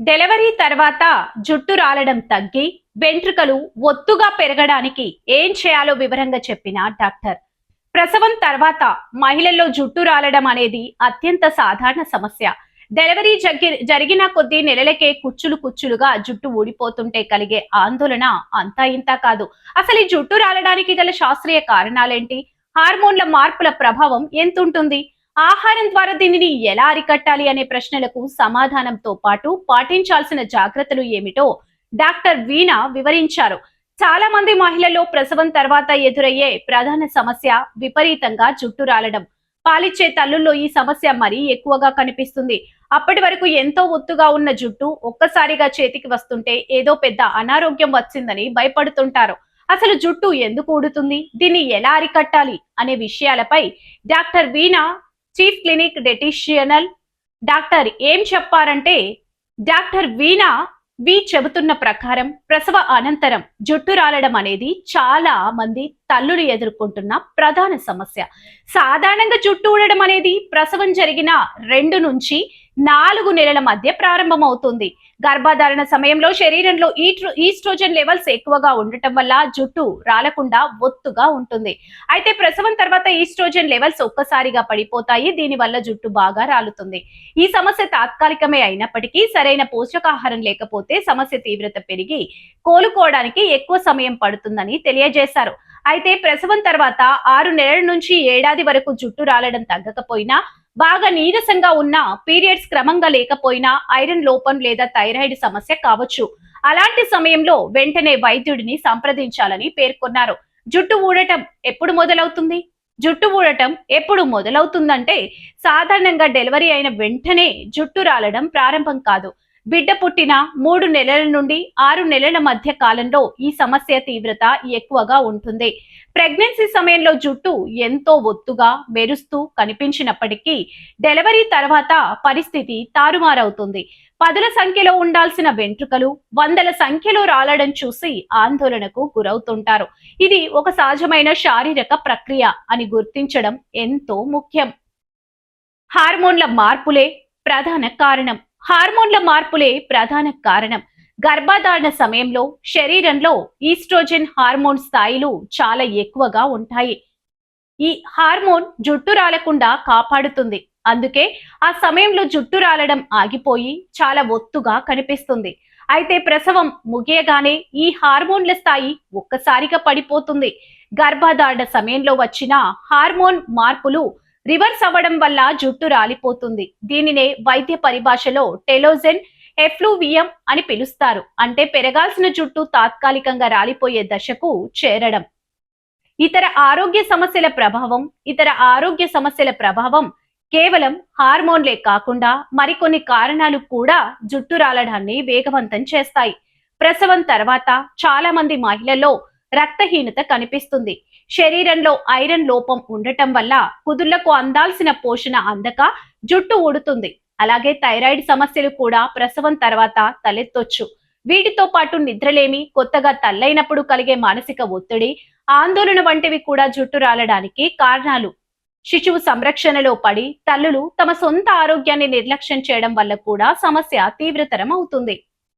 Delivery తర్వాత జుట్టు రాలడం తగ్గి వెంట్రుకలు ఒత్తుగా పెరగడానికి ఏం చేయాలో వివరంగా చెప్పిన డాక్టర్. ప్రసవం తర్వాత మహిళల్లో జుట్టు రాలడం అనేది అత్యంత సాధారణ సమస్య. డెలివరీ జరిగిన కొద్ది నెలలకే కుచ్చులు కుచ్చులుగా జుట్టు ఊడిపోతుంటే కలిగే ఆందోళన అంతా ఇంతా కాదు. అసలు ఈ జుట్టు రాలడానికి గల శాస్త్రీయ కారణాలేంటి? హార్మోన్ల మార్పుల ప్రభావం ఎంతుంటుంది? ఆహారం ద్వారా దీనిని ఎలా అరికట్టాలి అనే ప్రశ్నలకు సమాధానంతో పాటు పాటించాల్సిన జాగ్రత్తలు ఏమిటో డాక్టర్ వీణ వివరించారు. చాలా మంది మహిళల్లో ప్రసవం తర్వాత ఎదురయ్యే ప్రధాన సమస్య విపరీతంగా జుట్టు రాలడం. పాలిచ్చే తల్లుల్లో ఈ సమస్య మరీ ఎక్కువగా కనిపిస్తుంది. అప్పటి వరకు ఎంతో ఒత్తుగా ఉన్న జుట్టు ఒక్కసారిగా చేతికి వస్తుంటే ఏదో పెద్ద అనారోగ్యం వచ్చిందని భయపడుతుంటారు. అసలు జుట్టు ఎందుకు ఊడుతుంది, దీన్ని ఎలా అరికట్టాలి అనే విషయాలపై డాక్టర్ వీణ, చీఫ్ క్లినిక్ డెటిషియనల్ డాక్టర్ ఏం చెప్పారంటే, డాక్టర్ వీణ చెబుతున్న ప్రకారం ప్రసవ అనంతరం జుట్టు రాలడం అనేది చాలా మంది తల్లులు ఎదుర్కొంటున్న ప్రధాన సమస్య. సాధారణంగా జుట్టు ఊడడం అనేది ప్రసవం జరిగిన 2 నుంచి 4 నెలల మధ్య ప్రారంభమవుతుంది. గర్భధారణ సమయంలో శరీరంలో ఈస్ట్రోజన్ లెవెల్స్ ఎక్కువగా ఉండటం వల్ల జుట్టు రాలకుండా ఒత్తుగా ఉంటుంది. అయితే ప్రసవం తర్వాత ఈస్ట్రోజన్ లెవెల్స్ ఒక్కసారిగా పడిపోతాయి. దీనివల్ల జుట్టు బాగా రాలుతుంది. ఈ సమస్య తాత్కాలికమే అయినప్పటికీ సరైన పోషకాహారం లేకపోతే సమస్య తీవ్రత పెరిగి కోలుకోవడానికి ఎక్కువ సమయం పడుతుందని తెలియజేశారు. అయితే ప్రసవం తర్వాత 6 నెలల నుంచి ఏడాది వరకు జుట్టు రాలడం తగ్గకపోయినా, బాగా నీరసంగా ఉన్న, పీరియడ్స్ క్రమంగా లేకపోయినా ఐరన్ లోపం లేదా థైరాయిడ్ సమస్య కావచ్చు. అలాంటి సమయంలో వెంటనే వైద్యుడిని సంప్రదించాలని పేర్కొన్నారు. జుట్టు ఊడటం ఎప్పుడు మొదలవుతుంది? జుట్టు ఊడటం ఎప్పుడు మొదలవుతుందంటే, సాధారణంగా డెలివరీ అయిన వెంటనే జుట్టు రాలడం ప్రారంభం కాదు. బిడ్డ పుట్టిన 3 నెలల నుండి 6 నెలల మధ్య కాలంలో ఈ సమస్య తీవ్రత ఎక్కువగా ఉంటుంది. ప్రెగ్నెన్సీ సమయంలో జుట్టు ఎంతో ఒత్తుగా మెరుస్తూ కనిపించినప్పటికీ డెలివరీ తర్వాత పరిస్థితి తారుమారవుతుంది. పదుల సంఖ్యలో ఉండాల్సిన వెంట్రుకలు వందల సంఖ్యలో రాలడం చూసి ఆందోళనకు గురవుతుంటారు. ఇది ఒక సహజమైన శారీరక ప్రక్రియ అని గుర్తించడం ఎంతో ముఖ్యం. హార్మోన్ల మార్పులే ప్రధాన కారణం. హార్మోన్ల మార్పులే ప్రధాన కారణం. గర్భధారణ సమయంలో శరీరంలో ఈస్ట్రోజన్ హార్మోన్ స్థాయిలు చాలా ఎక్కువగా ఉంటాయి. ఈ హార్మోన్ జుట్టు రాలకుండా కాపాడుతుంది. అందుకే ఆ సమయంలో జుట్టు రాలడం ఆగిపోయి చాలా ఒత్తుగా కనిపిస్తుంది. అయితే ప్రసవం ముగియగానే ఈ హార్మోన్ల స్థాయి ఒక్కసారిగా పడిపోతుంది. గర్భధారణ సమయంలో వచ్చిన హార్మోన్ మార్పులు రివర్స్ అవ్వడం వల్ల జుట్టు రాలిపోతుంది. దీనినే వైద్య పరిభాషలో టెలోజెన్ ఎఫ్లూవియం అని పిలుస్తారు. అంటే పెరగాల్సిన జుట్టు తాత్కాలికంగా రాలిపోయే దశకు చేరడం. ఇతర ఆరోగ్య సమస్యల ప్రభావం కేవలం హార్మోన్లే కాకుండా మరికొన్ని కారణాలు కూడా జుట్టు రాలడాన్ని వేగవంతం చేస్తాయి. ప్రసవం తర్వాత చాలా మంది మహిళల్లో రక్తహీనత కనిపిస్తుంది. శరీరంలో ఐరన్ లోపం ఉండటం వల్ల కుదుళ్లకు అందాల్సిన పోషణ అందక జుట్టు ఊడుతుంది. అలాగే థైరాయిడ్ సమస్యలు కూడా ప్రసవం తర్వాత తలెత్తొచ్చు. వీటితో పాటు నిద్రలేమి, కొత్తగా తల్లైనప్పుడు కలిగే మానసిక ఒత్తిడి, ఆందోళన వంటివి కూడా జుట్టు రాలడానికి కారణాలు. శిశువు సంరక్షణలో పడి తల్లులు తమ సొంత ఆరోగ్యాన్ని నిర్లక్ష్యం చేయడం వల్ల కూడా సమస్య తీవ్రతరం అవుతుంది.